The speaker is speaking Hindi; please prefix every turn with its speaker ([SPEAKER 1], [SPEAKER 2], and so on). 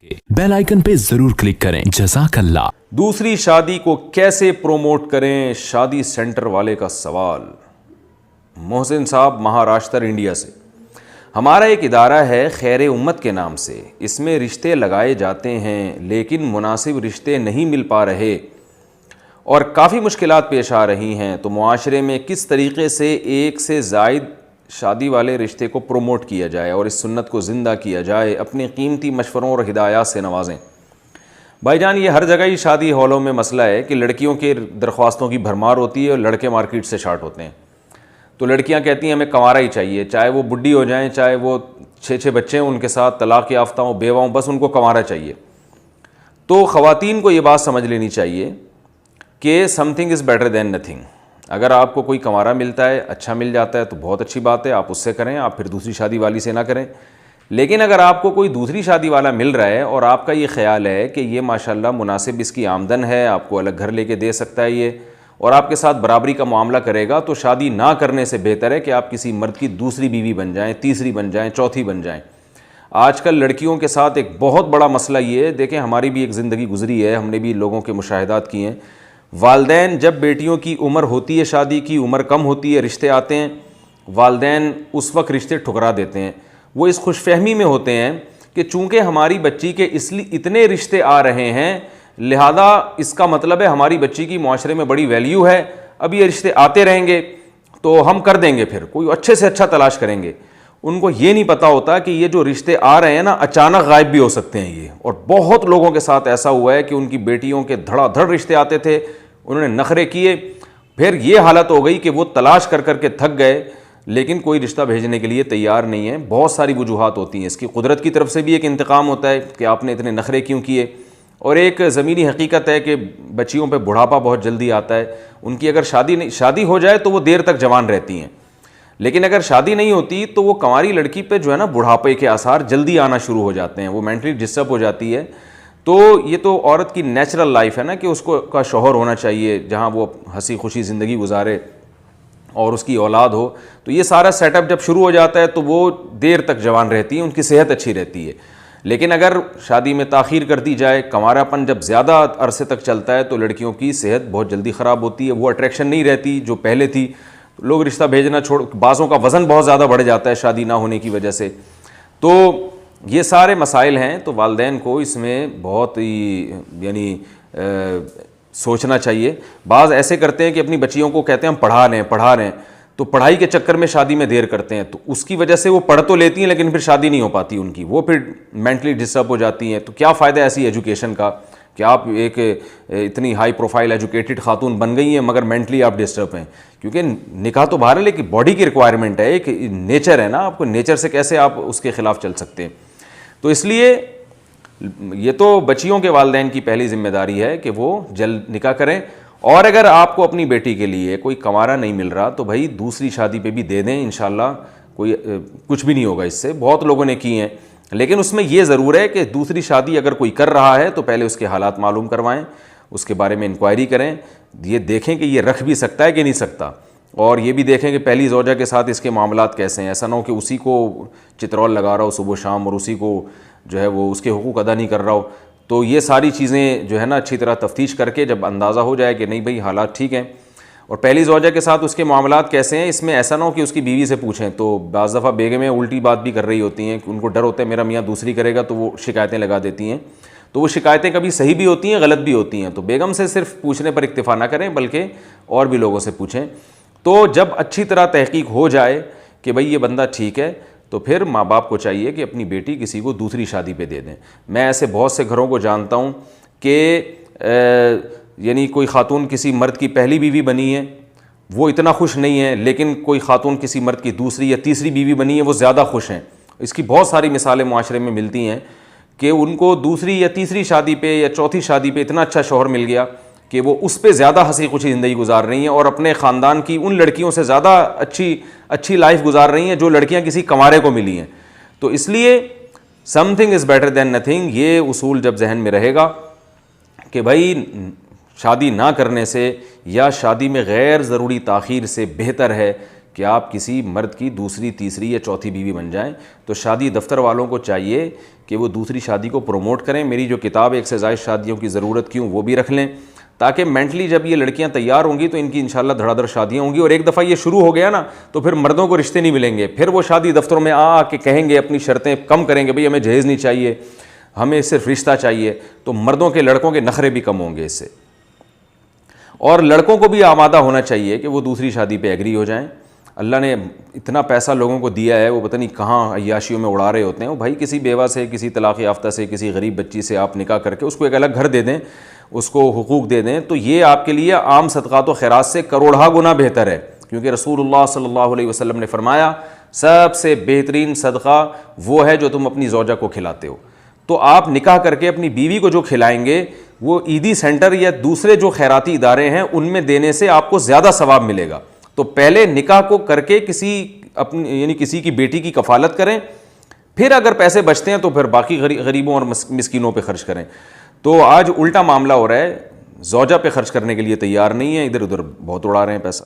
[SPEAKER 1] बेल आइकन पे जरूर क्लिक करें। जज़ाकल्लाह।
[SPEAKER 2] दूसरी शादी को कैसे प्रोमोट करें, शादी सेंटर वाले का सवाल। मोहसिन साहब, महाराष्ट्र, इंडिया से। हमारा एक इदारा है खैर उम्मत के नाम से, इसमें रिश्ते लगाए जाते हैं लेकिन मुनासिब रिश्ते नहीं मिल पा रहे और काफ़ी मुश्किलात पेश आ रही हैं। तो मुआशरे में किस तरीके से एक से ज़ायद शादी वाले रिश्ते को प्रोमोट किया जाए और इस सुन्नत को ज़िंदा किया जाए, अपने कीमती मशवरों और हिदायत से नवाजें। भाईजान, ये हर जगह ही शादी हॉलों में मसला है कि लड़कियों के दरख्वास्तों की भरमार होती है और लड़के मार्केट से शार्ट होते हैं। तो लड़कियां कहती हैं हमें कंवारा ही चाहिए, चाहे वो बुढ़ी हो जाएं, चाहे वो 6-6 बच्चे हैं उनके साथ, तलाक याफ्ता हों, बेवा हों, बस उनको कंवारा चाहिए। तो ख़वातीन को ये बात समझ लेनी चाहिए कि something is better than nothing. अगर आपको कोई कंवारा मिलता है, अच्छा मिल जाता है तो बहुत अच्छी बात है, आप उससे करें, आप फिर दूसरी शादी वाली से ना करें। लेकिन अगर आपको कोई दूसरी शादी वाला मिल रहा है और आपका ये ख्याल है कि ये माशाल्लाह मुनासिब इसकी आमदन है, आपको अलग घर लेके दे सकता है ये, और आपके साथ बराबरी का मामला करेगा, तो शादी ना करने से बेहतर है कि आप किसी मर्द की दूसरी बीवी बन जाएं, तीसरी बन जाएं, चौथी बन जाएं। आजकल लड़कियों के साथ एक बहुत बड़ा मसला ये है, देखें हमारी भी एक ज़िंदगी गुजरी है, हमने भी लोगों के मुशाहिदात किए हैं। वालदैन जब बेटियों की उम्र होती है, शादी की उम्र कम होती है, रिश्ते आते हैं, वालदैन उस वक्त रिश्ते ठुकरा देते हैं। वो इस खुशफहमी में होते हैं कि चूँकि हमारी बच्ची के इसलिए इतने रिश्ते आ रहे हैं, लिहाजा इसका मतलब है हमारी बच्ची की मुआशरे में बड़ी वैल्यू है, अब ये रिश्ते आते रहेंगे तो हम कर देंगे, फिर कोई अच्छे से अच्छा तलाश करेंगे। उनको ये नहीं पता होता कि ये जो रिश्ते आ रहे हैं ना, अचानक गायब भी हो सकते हैं ये। और बहुत लोगों के साथ ऐसा हुआ है कि उनकी बेटियों के धड़ाधड़ रिश्ते आते थे, उन्होंने नखरे किए, फिर ये हालत हो गई कि वो तलाश कर कर के थक गए, लेकिन कोई रिश्ता भेजने के लिए तैयार नहीं है। बहुत सारी वजूहात होती हैं इसकी। कुदरत की तरफ से भी एक इंतकाम होता है कि आपने इतने नखरे क्यों किए, और एक ज़मीनी हकीकत है कि बच्चियों पे बुढ़ापा बहुत जल्दी आता है। उनकी अगर शादी हो जाए तो वो देर तक जवान रहती हैं, लेकिन अगर शादी नहीं होती तो वो कंवारी लड़की पे जो है ना, बुढ़ापे के आसार जल्दी आना शुरू हो जाते हैं, वो मेंटली डिस्टर्ब हो जाती है। तो ये तो औरत की नेचुरल लाइफ है ना कि उसको का शौहर होना चाहिए जहाँ वो हंसी खुशी ज़िंदगी गुजारे और उसकी औलाद हो। तो ये सारा सेटअप जब शुरू हो जाता है तो वो देर तक जवान रहती है, उनकी सेहत अच्छी रहती है। लेकिन अगर शादी में ताख़ीर कर दी जाए, कंवारापन जब ज़्यादा अरसे तक चलता है तो लड़कियों की सेहत बहुत जल्दी ख़राब होती है, वो अट्रैक्शन नहीं रहती जो पहले थी। लोग रिश्ता भेजना छोड़, बाज़ों का वज़न बहुत ज़्यादा बढ़ जाता है शादी ना होने की वजह से। तो ये सारे मसाइल हैं, तो वालिदैन को इसमें बहुत ही सोचना चाहिए। बाज़ ऐसे करते हैं कि अपनी बच्चियों को कहते हैं हम पढ़ा रहे हैं, तो पढ़ाई के चक्कर में शादी में देर करते हैं, तो उसकी वजह से वो पढ़ तो लेती हैं लेकिन फिर शादी नहीं हो पाती उनकी, वो फिर मेंटली डिस्टर्ब हो जाती हैं। तो क्या फ़ायदा ऐसी एजुकेशन का कि आप एक इतनी हाई प्रोफाइल एजुकेटेड खातून बन गई हैं मगर मेंटली आप डिस्टर्ब हैं। क्योंकि निकाह तो बाहर है लेकिन बॉडी की रिक्वायरमेंट है, एक नेचर है ना, आपको नेचर से कैसे आप उसके ख़िलाफ़ चल सकते हैं। तो इसलिए ये तो बच्चियों के वालिदैन की पहली जिम्मेदारी है कि वो जल्द निकाह करें। और अगर आपको अपनी बेटी के लिए कोई कंवारा नहीं मिल रहा तो भाई दूसरी शादी पे भी दे दें, इंशाल्लाह कोई कुछ भी नहीं होगा इससे। बहुत लोगों ने की हैं, लेकिन उसमें यह ज़रूर है कि दूसरी शादी अगर कोई कर रहा है तो पहले उसके हालात मालूम करवाएं, उसके बारे में इंक्वायरी करें, ये देखें कि ये रख भी सकता है कि नहीं सकता, और ये भी देखें कि पहली ज़ौजा के साथ इसके मामलात कैसे हैं। ऐसा ना हो कि उसी को चित्रौल लगा रहा हो सुबह शाम और उसी को जो है वो उसके हुकूक अदा नहीं कर रहा हो। तो ये सारी चीज़ें जो है ना अच्छी तरह तफ्तीश करके जब अंदाज़ा हो जाए कि नहीं भाई हालात ठीक हैं, और पहली ज़ौजा के साथ उसके मामलात कैसे हैं, इसमें ऐसा ना हो कि उसकी बीवी से पूछें। तो बाज़ दफ़ा बेगमें उल्टी बात भी कर रही होती हैं कि उनको डर होता है मेरा मियाँ दूसरी करेगा तो वो शिकायतें लगा देती हैं। तो वो शिकायतें कभी सही भी होती हैं, गलत भी होती हैं। तो बेगम से सिर्फ पूछने पर इक्तिफ़ा ना करें बल्कि और भी लोगों से पूछें। तो जब अच्छी तरह तहकीक हो जाए कि भाई ये बंदा ठीक है, तो फिर माँ बाप को चाहिए कि अपनी बेटी किसी को दूसरी शादी पे दे दें। मैं ऐसे बहुत से घरों को जानता हूँ कि यानी कोई खातून किसी मर्द की पहली बीवी बनी है, वो इतना खुश नहीं है, लेकिन कोई खातून किसी मर्द की दूसरी या तीसरी बीवी बनी है, वो ज़्यादा खुश हैं। इसकी बहुत सारी मिसालें मुआशरे में मिलती हैं कि उनको दूसरी या तीसरी शादी पे या चौथी शादी पे इतना अच्छा शौहर मिल गया कि वो उस पर ज़्यादा हंसी खुशी ज़िंदगी गुजार रही हैं और अपने ख़ानदान की उन लड़कियों से ज़्यादा अच्छी लाइफ गुजार रही हैं जो लड़कियां किसी कंवारे को मिली हैं। तो इसलिए something is better than nothing, ये उसूल जब जहन में रहेगा कि भाई शादी ना करने से या शादी में गैर ज़रूरी ताख़ीर से बेहतर है कि आप किसी मर्द की दूसरी, तीसरी या चौथी बीवी बन जाएं, तो शादी दफ्तर वालों को चाहिए कि वो दूसरी शादी को प्रमोट करें। मेरी जो किताब एक से ज़ायद शादियों की ज़रूरत क्यों, वो भी रख लें, ताकि मेंटली जब ये लड़कियां तैयार होंगी तो इनकी इंशाल्लाह धड़ाधड़ शादियां होंगी। और एक दफ़ा ये शुरू हो गया ना तो फिर मर्दों को रिश्ते नहीं मिलेंगे, फिर वो शादी दफ्तरों में आ के कहेंगे, अपनी शर्तें कम करेंगे, भाई हमें जहेज़ नहीं चाहिए, हमें सिर्फ रिश्ता चाहिए। तो मर्दों के, लड़कों के नखरे भी कम होंगे इससे। और लड़कों को भी आमादा होना चाहिए कि वो दूसरी शादी पे एग्री हो जाएं। अल्लाह ने इतना पैसा लोगों को दिया है, वो पता नहीं कहाँ अय्याशियों में उड़ा रहे होते हैं। वो भाई किसी बेवा से, किसी तलाक़ याफ्ता से, किसी गरीब बच्ची से आप निकाह करके उसको एक अलग घर दे दें, उसको हुकूक दे दें, तो ये आपके लिए आम सदक़ात व खैरात से करोड़ा गुना बेहतर है। क्योंकि रसूलुल्लाह सल्लल्लाहु अलैहि वसल्लम ने फरमाया, सबसे बेहतरीन सदक़ा वो है जो तुम अपनी ज़ौजा को खिलाते हो। तो आप निकाह करके अपनी बीवी को जो खिलाएंगे वो ईदी सेंटर या दूसरे जो खैराती इदारे हैं उनमें देने से आपको ज़्यादा सवाब मिलेगा। तो पहले निकाह को करके किसी अपनी, यानी किसी की बेटी की कफ़ालत करें, फिर अगर पैसे बचते हैं तो फिर बाकी गरीबों और मिस्कीनों पे खर्च करें। तो आज उल्टा मामला हो रहा है, ज़ौजा पे खर्च करने के लिए तैयार नहीं है, इधर उधर बहुत उड़ा रहे हैं पैसा।